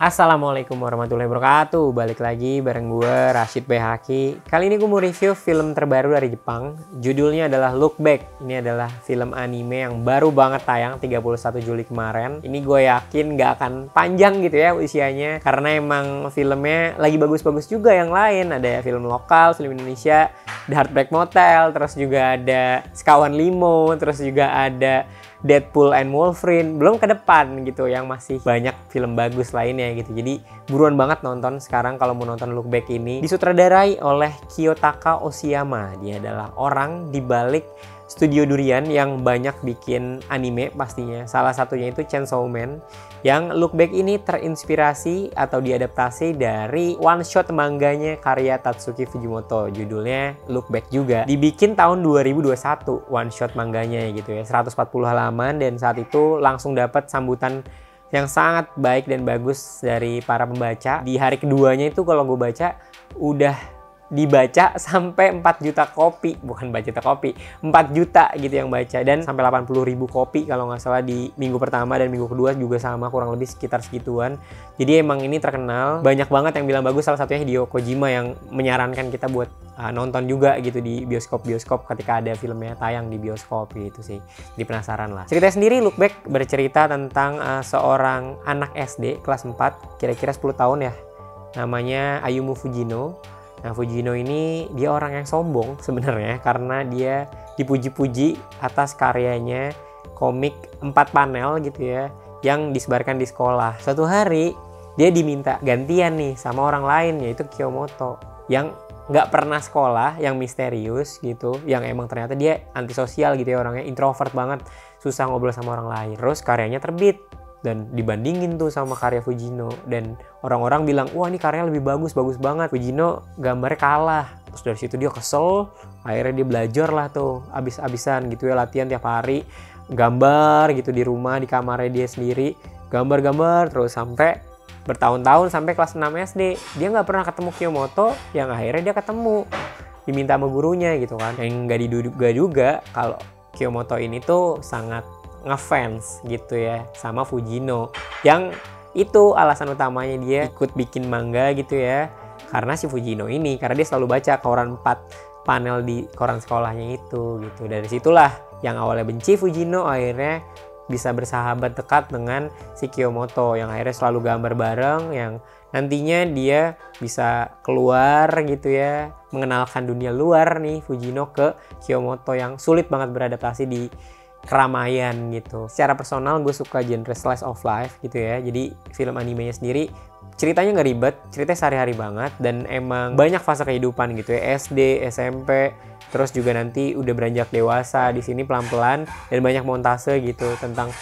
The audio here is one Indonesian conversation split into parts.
Assalamualaikum warahmatullahi wabarakatuh. Balik lagi bareng gue Rashid Behaki. Kali ini gue mau review film terbaru dari Jepang. Judulnya adalah Look Back. Ini adalah film anime yang baru banget tayang 31 Juli kemarin. Ini gue yakin gak akan panjang gitu ya usianya, karena emang filmnya lagi bagus-bagus juga yang lain. Ada film lokal, film Indonesia, The Heartbreak Motel, terus juga ada Sekawan Limo, terus juga ada Deadpool and Wolverine, belum ke depan gitu yang masih banyak film bagus lainnya gitu. Jadi buruan banget nonton sekarang kalau mau nonton Look Back ini. Disutradarai oleh Kiyotaka Oshiyama. Dia adalah orang di balik Studio Durian yang banyak bikin anime pastinya. Salah satunya itu Chainsaw Man. Yang Look Back ini terinspirasi atau diadaptasi dari one shot mangganya karya Tatsuki Fujimoto. Judulnya Look Back juga. Dibikin tahun 2021 one shot mangganya gitu ya. 140 halaman dan saat itu langsung dapat sambutan yang sangat baik dan bagus dari para pembaca. Di hari keduanya itu kalau gue baca udah dibaca sampai 4 juta kopi, bukan 4 juta kopi, 4 juta gitu yang baca, dan sampai 80.000 kopi kalau nggak salah di minggu pertama, dan minggu kedua juga sama, kurang lebih sekitar segituan. Jadi emang ini terkenal, banyak banget yang bilang bagus, salah satunya Hideo Kojima yang menyarankan kita buat nonton juga gitu di bioskop-bioskop ketika ada filmnya tayang di bioskop gitu sih. Jadi penasaran lah. Cerita sendiri Look Back bercerita tentang seorang anak SD kelas 4, kira-kira 10 tahun ya, namanya Ayumu Fujino. Nah, Fujino ini dia orang yang sombong sebenarnya karena dia dipuji-puji atas karyanya komik 4 panel gitu ya yang disebarkan di sekolah. Suatu hari dia diminta gantian nih sama orang lain, yaitu Kiyomoto yang nggak pernah sekolah, yang misterius gitu, yang emang ternyata dia antisosial gitu ya, orangnya introvert banget, susah ngobrol sama orang lain. Terus karyanya terbit dan dibandingin tuh sama karya Fujino, dan orang-orang bilang, wah ini karyanya lebih bagus banget. Fujino gambarnya kalah. Terus dari situ dia kesel, akhirnya dia belajar lah tuh abis-abisan gitu ya, latihan tiap hari, gambar gitu di rumah, di kamarnya dia sendiri, gambar terus sampai bertahun-tahun, sampai kelas 6 SD. Dia nggak pernah ketemu Kiyomoto, yang akhirnya dia ketemu, diminta sama gurunya gitu kan. Yang nggak diduga juga kalau Kiyomoto ini tuh sangat ngefans gitu ya sama Fujino, yang itu alasan utamanya dia ikut bikin manga gitu ya, karena si Fujino ini, karena dia selalu baca koran 4 panel di koran sekolahnya itu gitu. Dari situlah yang awalnya benci Fujino akhirnya bisa bersahabat dekat dengan si Kiyomoto, yang akhirnya selalu gambar bareng, yang nantinya dia bisa keluar gitu ya, mengenalkan dunia luar nih Fujino ke Kiyomoto yang sulit banget beradaptasi di keramaian gitu. Secara personal gue suka genre slice of life gitu ya. Jadi film animenya sendiri ceritanya nggak ribet, ceritanya sehari-hari banget, dan emang banyak fase kehidupan gitu ya, SD, SMP, terus juga nanti udah beranjak dewasa di sini pelan-pelan, dan banyak montase gitu tentang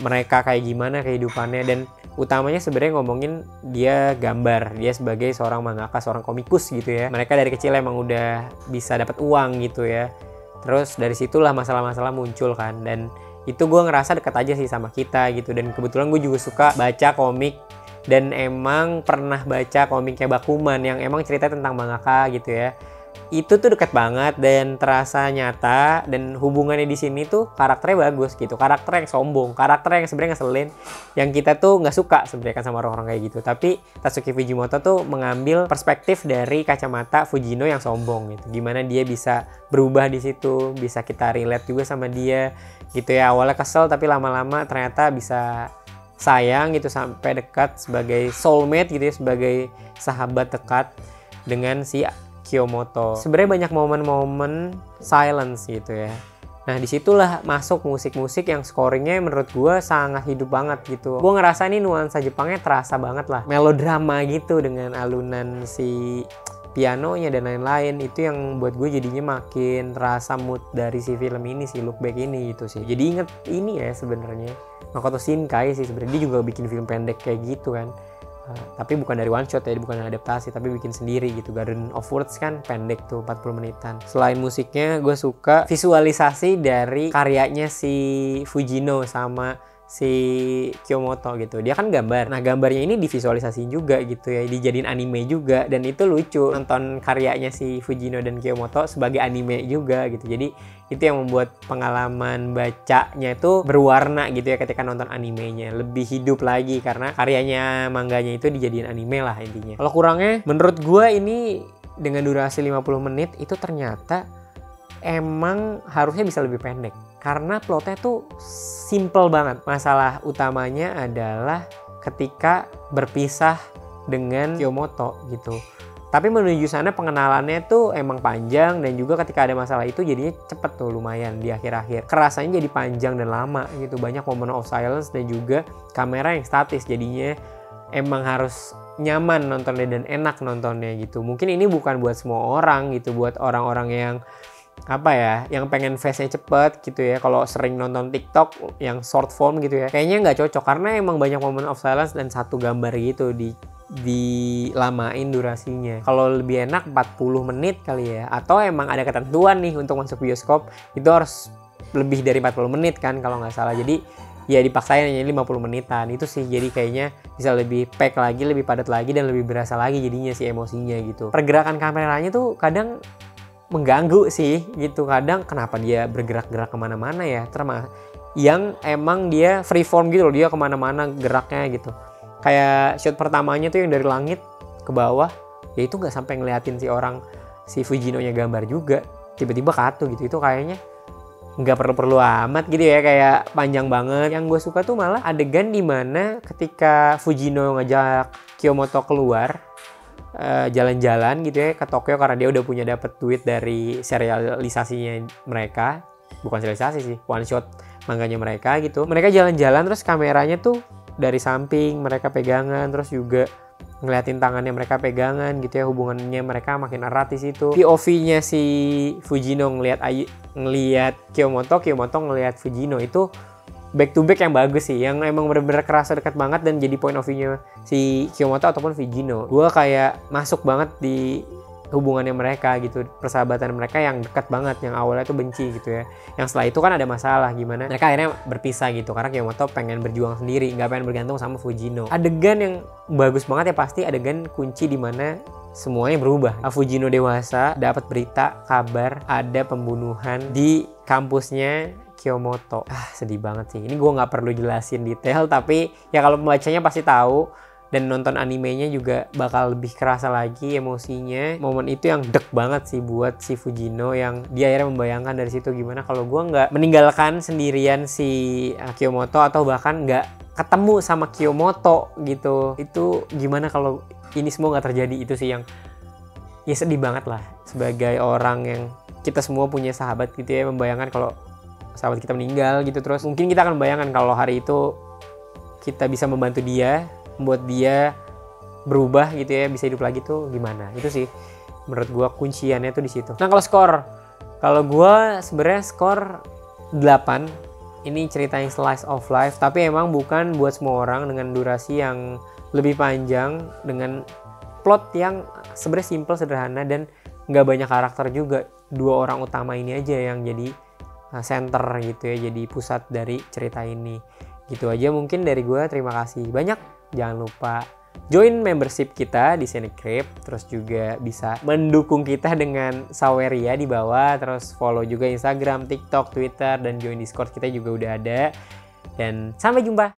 mereka kayak gimana kehidupannya. Dan utamanya sebenarnya ngomongin dia gambar, dia sebagai seorang mangaka, seorang komikus gitu ya. Mereka dari kecil emang udah bisa dapat uang gitu ya. Terus dari situlah masalah-masalah muncul kan, dan itu gue ngerasa deket aja sih sama kita gitu. Dan kebetulan gue juga suka baca komik, dan emang pernah baca komiknya Bakuman yang emang cerita tentang mangaka gitu ya. Itu tuh deket banget dan terasa nyata, dan hubungannya di sini tuh karakternya bagus gitu. Karakter yang sombong, karakter yang sebenarnya ngeselin, yang kita tuh nggak suka sebenarnya kan sama orang-orang kayak gitu. Tapi Tatsuki Fujimoto tuh mengambil perspektif dari kacamata Fujino yang sombong gitu. Gimana dia bisa berubah di situ, bisa kita relate juga sama dia gitu ya. Awalnya kesel tapi lama-lama ternyata bisa sayang gitu, sampai dekat sebagai soulmate gitu ya, sebagai sahabat dekat dengan si Kiyomoto. Sebenarnya banyak momen-momen silence gitu ya. Nah disitulah masuk musik-musik yang scoringnya menurut gue sangat hidup banget gitu. Gue ngerasa ini nuansa Jepangnya terasa banget lah. Melodrama gitu dengan alunan si pianonya dan lain-lain. Itu yang buat gue jadinya makin terasa mood dari si film ini, si Look Back ini gitu sih. Jadi inget ini ya sebenarnya Makoto Shinkai sih sebenarnya, dia juga bikin film pendek kayak gitu kan. Tapi bukan dari one shot ya, bukan adaptasi, tapi bikin sendiri gitu. Garden of Words kan pendek tuh, 40 menitan. Selain musiknya, gue suka visualisasi dari karyanya si Fujino sama si Kyomoto gitu. Dia kan gambar. Nah, gambarnya ini divisualisasiin juga gitu ya, dijadiin anime juga, dan itu lucu nonton karyanya si Fujino dan Kyomoto sebagai anime juga gitu. Jadi itu yang membuat pengalaman bacanya itu berwarna gitu ya ketika nonton animenya, lebih hidup lagi karena karyanya mangganya itu dijadiin anime lah intinya. Kalau kurangnya menurut gue ini dengan durasi 50 menit itu ternyata emang harusnya bisa lebih pendek karena plotnya tuh simple banget. Masalah utamanya adalah ketika berpisah dengan Kyomoto gitu. Tapi menuju sana pengenalannya tuh emang panjang, dan juga ketika ada masalah itu jadinya cepet tuh lumayan di akhir-akhir. Kerasanya jadi panjang dan lama gitu. Banyak momen of silence dan juga kamera yang statis, jadinya emang harus nyaman nontonnya dan enak nontonnya gitu. Mungkin ini bukan buat semua orang gitu, buat orang-orang yang apa ya, yang pengen face-nya cepet gitu ya. Kalau sering nonton TikTok yang short form gitu ya, kayaknya nggak cocok karena emang banyak momen of silence dan satu gambar gitu dilamain durasinya. Kalau lebih enak 40 menit kali ya, atau emang ada ketentuan nih untuk masuk bioskop itu harus lebih dari 40 menit kan kalau nggak salah. Jadi ya dipaksain hanya 50 menitan itu sih, jadi kayaknya bisa lebih pack lagi, lebih padat lagi, dan lebih berasa lagi jadinya si emosinya gitu. Pergerakan kameranya tuh kadang mengganggu sih gitu. Kadang kenapa dia bergerak-gerak kemana-mana ya, termasuk yang emang dia freeform gitu loh, dia kemana-mana geraknya gitu. Kayak shot pertamanya tuh yang dari langit ke bawah, ya itu nggak sampai ngeliatin si Fujino-nya gambar juga, tiba-tiba katu gitu. Itu kayaknya nggak perlu-perlu amat gitu ya, kayak panjang banget. Yang gue suka tuh malah adegan dimana ketika Fujino ngajak Kyomoto keluar jalan-jalan gitu ya ke Tokyo karena dia udah punya dapat duit dari serialisasinya mereka, bukan serialisasi sih, one shot mangganya mereka gitu. Mereka jalan-jalan terus kameranya tuh dari samping mereka pegangan, terus juga ngeliatin tangannya mereka pegangan gitu ya, hubungannya mereka makin erat di situ. POV-nya si Fujino ngelihat Kyomoto ngelihat Fujino itu back to back yang bagus sih, yang emang bener-bener kerasa dekat banget dan jadi point of view-nya si Kyomoto ataupun Fujino. Gue kayak masuk banget di hubungannya mereka gitu, persahabatan mereka yang dekat banget, yang awalnya tuh benci gitu ya, yang setelah itu kan ada masalah gimana mereka akhirnya berpisah gitu karena Kyomoto pengen berjuang sendiri, nggak pengen bergantung sama Fujino. Adegan yang bagus banget ya pasti adegan kunci dimana semuanya berubah. Fujino dewasa dapat berita kabar ada pembunuhan di kampusnya Kyomoto. Sedih banget sih. Ini gue nggak perlu jelasin detail, tapi ya kalau pembacanya pasti tahu, dan nonton animenya juga bakal lebih kerasa lagi emosinya. Momen itu yang dek banget sih buat si Fujino, yang dia akhirnya membayangkan dari situ gimana kalau gue nggak meninggalkan sendirian si Kyomoto, atau bahkan nggak ketemu sama Kyomoto gitu. Itu gimana kalau ini semua nggak terjadi. Itu sih yang ya sedih banget lah sebagai orang yang kita semua punya sahabat gitu ya, membayangkan kalau sahabat kita meninggal gitu. Terus mungkin kita akan membayangkan kalau hari itu kita bisa membantu dia, membuat dia berubah gitu ya, bisa hidup lagi tuh gimana. Itu sih menurut gue kunciannya tuh di situ. Nah kalau skor, kalau gue sebenarnya skor 8. Ini cerita yang slice of life, tapi emang bukan buat semua orang, dengan durasi yang lebih panjang, dengan plot yang sebenarnya simple, sederhana, dan nggak banyak karakter juga. 2 orang utama ini aja yang jadi center gitu ya, jadi pusat dari cerita ini. Gitu aja mungkin dari gue, terima kasih banyak. Jangan lupa join membership kita di Cinecrip, terus juga bisa mendukung kita dengan Saweria di bawah, terus follow juga Instagram, TikTok, Twitter, dan join Discord kita juga udah ada. Dan sampai jumpa.